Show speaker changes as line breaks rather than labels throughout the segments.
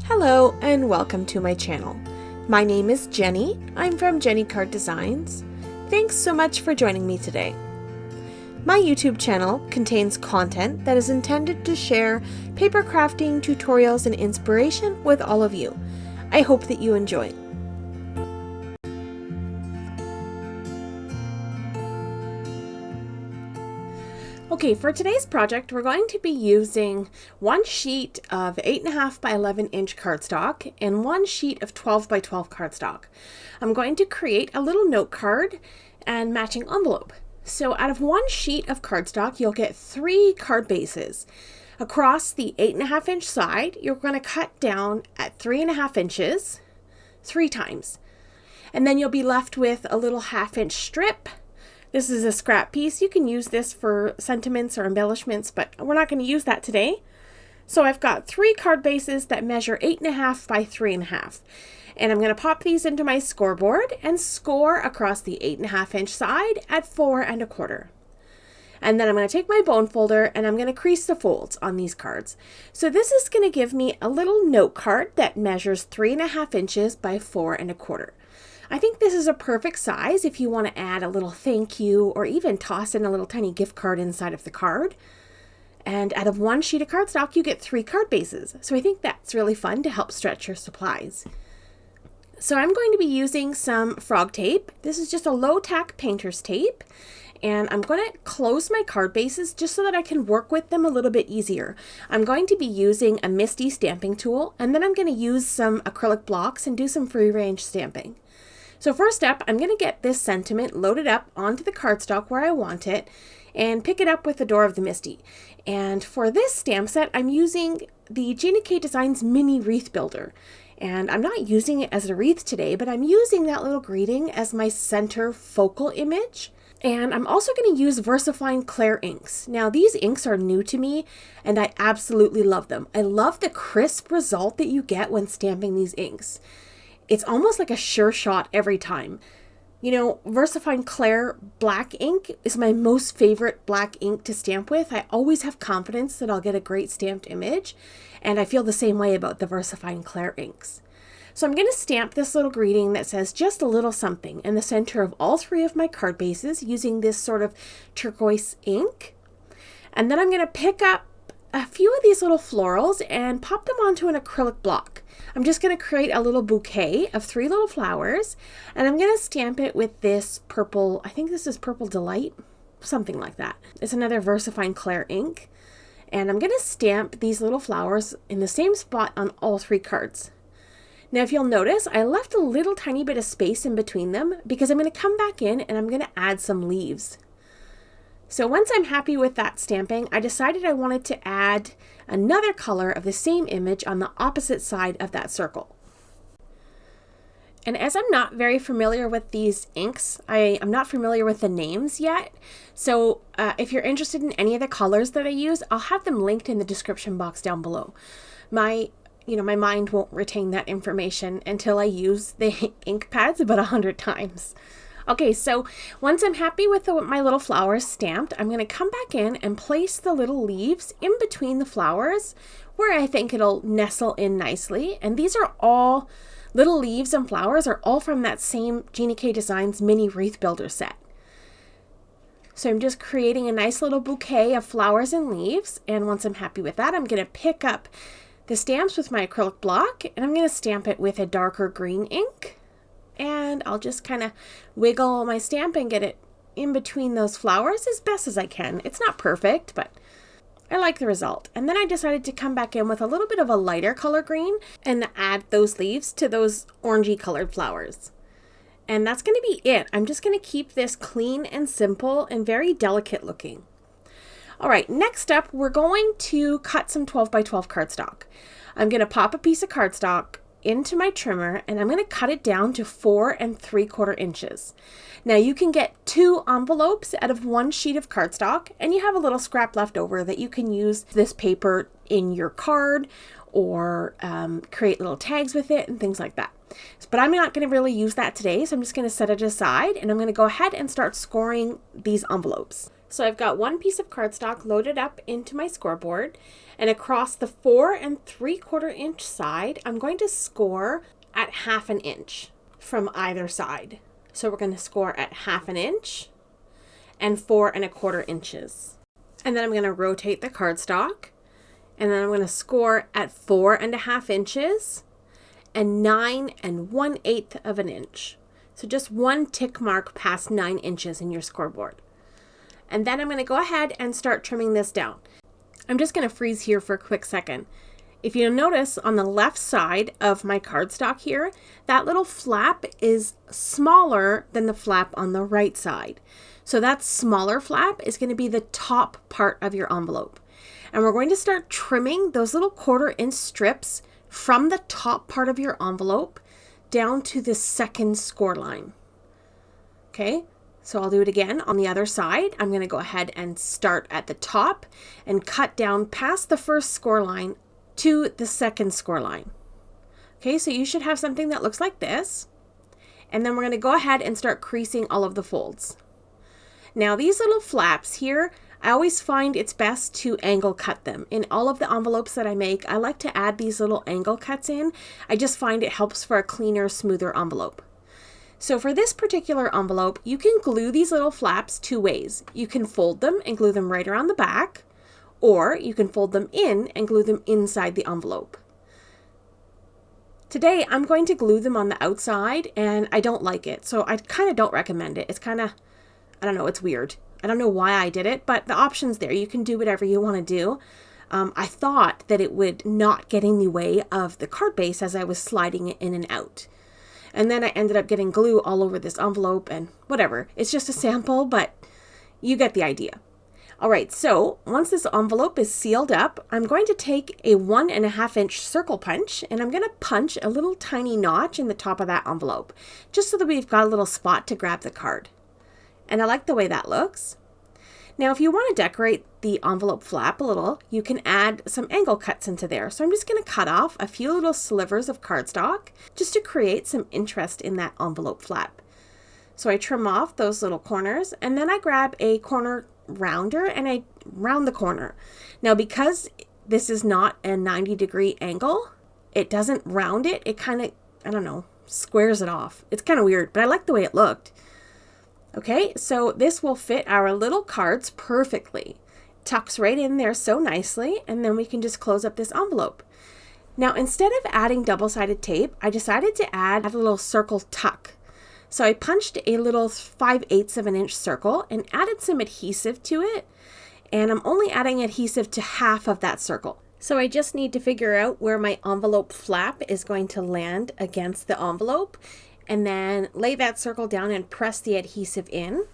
Hello and welcome to my channel. My name is Jenny. I'm from JennyCarddesigns. Thanks so much for joining me today. My YouTube channel contains content that is intended to share paper crafting tutorials and inspiration with all of you. I hope that you enjoy. Okay, for today's project, we're going to be using one sheet of 8.5 by 11 inch cardstock and one sheet of 12 by 12 cardstock. I'm going to create a little note card and matching envelope. So out of one sheet of cardstock, you'll get 3 card bases. Across the 8.5 inch side, you're going to cut down at 3.5 inches 3 times. And then you'll be left with a little 1/2 inch strip. This is a scrap piece. You can use this for sentiments or embellishments, but we're not going to use that today. So I've got 3 card bases that measure 8.5 by 3.5. And I'm going to pop these into my scoreboard and score across the 8.5 inch side at 4 1/4. And then I'm going to take my bone folder and I'm going to crease the folds on these cards. So this is going to give me a little note card that measures 3.5 inches by 4 1/4. I think this is a perfect size if you want to add a little thank you or even toss in a little tiny gift card inside of the card. And out of one sheet of cardstock, you get 3 card bases. So I think that's really fun to help stretch your supplies. So I'm going to be using some frog tape. This is just a low tack painter's tape. And I'm going to close my card bases just so that I can work with them a little bit easier. I'm going to be using a MISTI stamping tool, and then I'm going to use some acrylic blocks and do some free range stamping. So first up, I'm going to get this sentiment loaded up onto the cardstock where I want it and pick it up with the door of the MISTI. And for this stamp set, I'm using the JennyCarddesigns mini wreath builder. And I'm not using it as a wreath today, but I'm using that little greeting as my center focal image. And I'm also going to use VERSAFINE Clear inks. Now these inks are new to me and I absolutely love them. I love the crisp result that you get when stamping these inks. It's almost like a sure shot every time. You know, VERSAFINE Clear black ink is my most favorite black ink to stamp with. I always have confidence that I'll get a great stamped image, and I feel the same way about the VERSAFINE Clear inks. So I'm going to stamp this little greeting that says just a little something in the center of all 3 of my card bases using this sort of turquoise ink. And then I'm going to pick up a few of these little florals and pop them onto an acrylic block. I'm just going to create a little bouquet of 3 little flowers, and I'm going to stamp it with this purple, I think this is Purple Delight, something like that. It's another VERSAFINE Clear ink, and I'm going to stamp these little flowers in the same spot on all 3 cards. Now if you'll notice, I left a little tiny bit of space in between them because I'm going to come back in and I'm going to add some leaves. So once I'm happy with that stamping, I decided I wanted to add another color of the same image on the opposite side of that circle. And as I'm not very familiar with these inks, I'm not familiar with the names yet. So if you're interested in any of the colors that I use, I'll have them linked in the description box down below. My mind won't retain that information until I use the ink pads about 100 times. Okay, so once I'm happy with my little flowers stamped, I'm going to come back in and place the little leaves in between the flowers where I think it'll nestle in nicely. And these are all little leaves and flowers are all from that same JennyCarddesigns mini wreath builder set. So I'm just creating a nice little bouquet of flowers and leaves. And once I'm happy with that, I'm going to pick up the stamps with my acrylic block and I'm going to stamp it with a darker green ink. And I'll just kind of wiggle my stamp and get it in between those flowers as best as I can. It's not perfect, but I like the result. And then I decided to come back in with a little bit of a lighter color green and add those leaves to those orangey colored flowers. And that's going to be it. I'm just going to keep this clean and simple and very delicate looking. All right, next up, we're going to cut some 12 by 12 cardstock. I'm going to pop a piece of cardstock into my trimmer and I'm going to cut it down to 4 3/4 inches. Now you can get 2 envelopes out of one sheet of cardstock and you have a little scrap left over that you can use this paper in your card or create little tags with it and things like that. But I'm not going to really use that today, so I'm just going to set it aside and I'm going to go ahead and start scoring these envelopes. So I've got one piece of cardstock loaded up into my scoreboard, and across the 4 3/4 inch side, I'm going to score at 1/2 inch from either side. So we're going to score at 1/2 inch and 4 1/4 inches. And then I'm going to rotate the cardstock, and then I'm going to score at 4 1/2 inches and 9 1/8 of an inch. So just one tick mark past 9 inches in your scoreboard. And then I'm going to go ahead and start trimming this down. I'm just going to freeze here for a quick second. If you'll notice on the left side of my cardstock here, that little flap is smaller than the flap on the right side. So that smaller flap is going to be the top part of your envelope. And we're going to start trimming those little 1/4 inch strips from the top part of your envelope down to the second score line. Okay, so I'll do it again on the other side. I'm going to go ahead and start at the top and cut down past the first score line to the second score line. Okay, so you should have something that looks like this. And then we're going to go ahead and start creasing all of the folds. Now these little flaps here, I always find it's best to angle cut them. In all of the envelopes that I make, I like to add these little angle cuts in. I just find it helps for a cleaner, smoother envelope. So for this particular envelope, you can glue these little flaps 2 ways. You can fold them and glue them right around the back, or you can fold them in and glue them inside the envelope. Today, I'm going to glue them on the outside, and I don't like it, so I kind of don't recommend it. It's kind of, I don't know, it's weird. I don't know why I did it, but the option's there. You can do whatever you want to do. I thought that it would not get in the way of the card base as I was sliding it in and out. And then I ended up getting glue all over this envelope and whatever. It's just a sample, but you get the idea. All right, so once this envelope is sealed up, I'm going to take a 1 1/2 inch circle punch, and I'm going to punch a little tiny notch in the top of that envelope, just so that we've got a little spot to grab the card. And I like the way that looks. Now, if you want to decorate the envelope flap a little, you can add some angle cuts into there. So I'm just going to cut off a few little slivers of cardstock just to create some interest in that envelope flap. So I trim off those little corners, and then I grab a corner rounder and I round the corner. Now, because this is not a 90-degree angle, it doesn't round it. It kind of, I don't know, squares it off. It's kind of weird, but I like the way it looked. Okay, so this will fit our little cards perfectly. Tucks right in there so nicely, and then we can just close up this envelope. Now, instead of adding double-sided tape, I decided to add a little circle tuck. So I punched a little 5/8 of an inch circle and added some adhesive to it, and I'm only adding adhesive to half of that circle. So I just need to figure out where my envelope flap is going to land against the envelope, and then lay that circle down and press the adhesive in.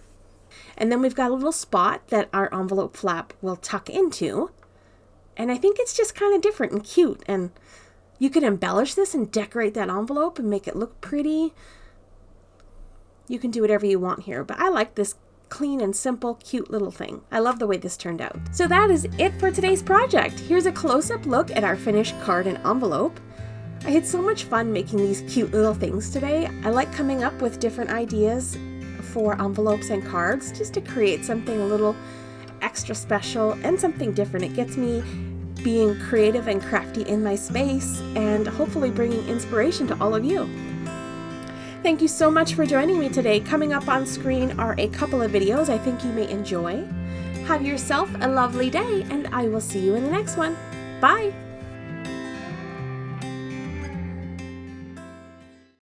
And then we've got a little spot that our envelope flap will tuck into. And I think it's just kind of different and cute. And you can embellish this and decorate that envelope and make it look pretty. You can do whatever you want here, but I like this clean and simple, cute little thing. I love the way this turned out. So that is it for today's project. Here's a close-up look at our finished card and envelope. I had so much fun making these cute little things today. I like coming up with different ideas for envelopes and cards just to create something a little extra special and something different. It gets me being creative and crafty in my space and hopefully bringing inspiration to all of you. Thank you so much for joining me today. Coming up on screen are a couple of videos I think you may enjoy. Have yourself a lovely day, and I will see you in the next one. Bye!